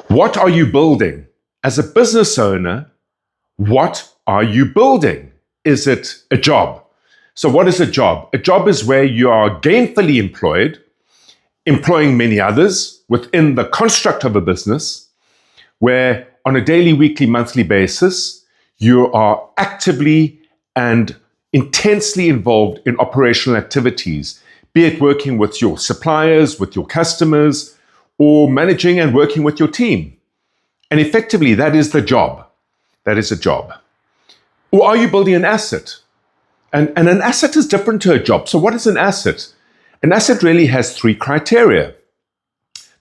What are you building? As a business owner, what are you building? Is it a job? So what is a job? A job is where you are gainfully employed, employing many others within the construct of a business, where on a daily, weekly, monthly basis, you are actively and intensely involved in operational activities, be it working with your suppliers, with your customers, or managing and working with your team. And effectively, that is the job. That is a job. Or are you building an asset? And an asset is different to a job. So what is an asset? An asset really has three criteria.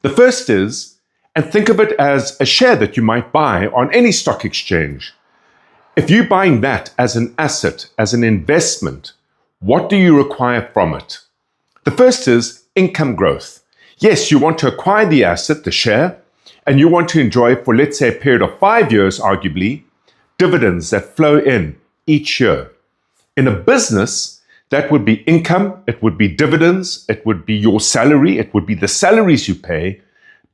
The first is, and think of it as a share that you might buy on any stock exchange. If you're buying that as an asset, as an investment, what do you require from it? The first is income growth. Yes, you want to acquire the asset, the share, and you want to enjoy for, let's say, a period of 5 years, arguably, dividends that flow in each year. In a business, that would be income, it would be dividends, it would be your salary, it would be the salaries you pay,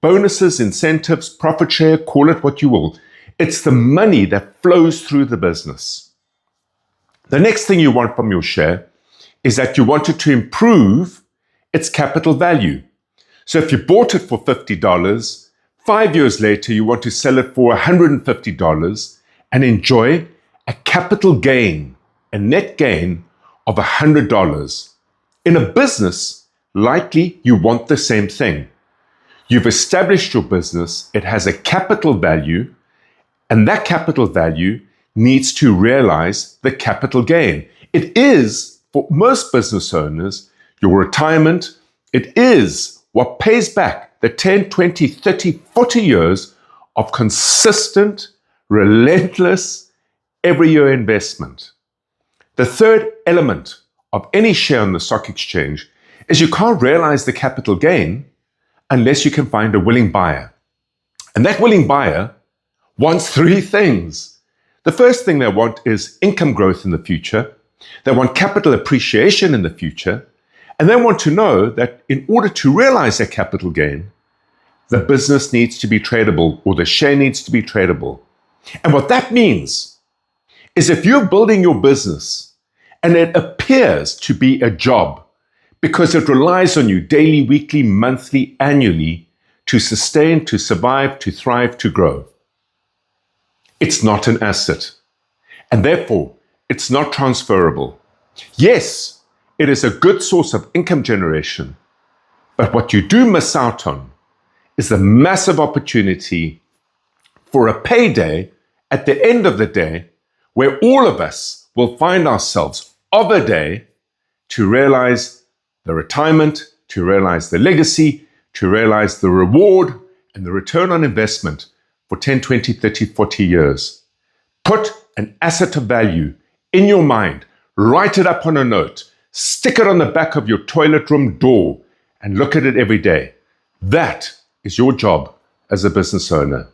bonuses, incentives, profit share, call it what you will. It's the money that flows through the business. The next thing you want from your share is that you want it to improve its capital value. So if you bought it for $50, 5 years later you want to sell it for $150 and enjoy a capital gain, a net gain of $100. In a business, likely you want the same thing. You've established your business, it has a capital value, and that capital value needs to realize the capital gain. It is, for most business owners, your retirement. It is what pays back the 10, 20, 30, 40 years of consistent, relentless, every year investment. The third element of any share on the stock exchange is you can't realize the capital gain unless you can find a willing buyer. And that willing buyer wants three things. The first thing they want is income growth in the future. They want capital appreciation in the future. And they want to know that in order to realize their capital gain, the business needs to be tradable or the share needs to be tradable. And what that means is if you're building your business and it appears to be a job because it relies on you daily, weekly, monthly, annually to sustain, to survive, to thrive, to grow, it's not an asset. And therefore, it's not transferable. Yes, it is a good source of income generation, but what you do miss out on is the massive opportunity for a payday at the end of the day, where all of us will find ourselves of a day to realize the retirement, to realize the legacy, to realize the reward and the return on investment for 10, 20, 30, 40 years. Put an asset of value in your mind, write it up on a note, stick it on the back of your toilet room door, and look at it every day. That is your job as a business owner.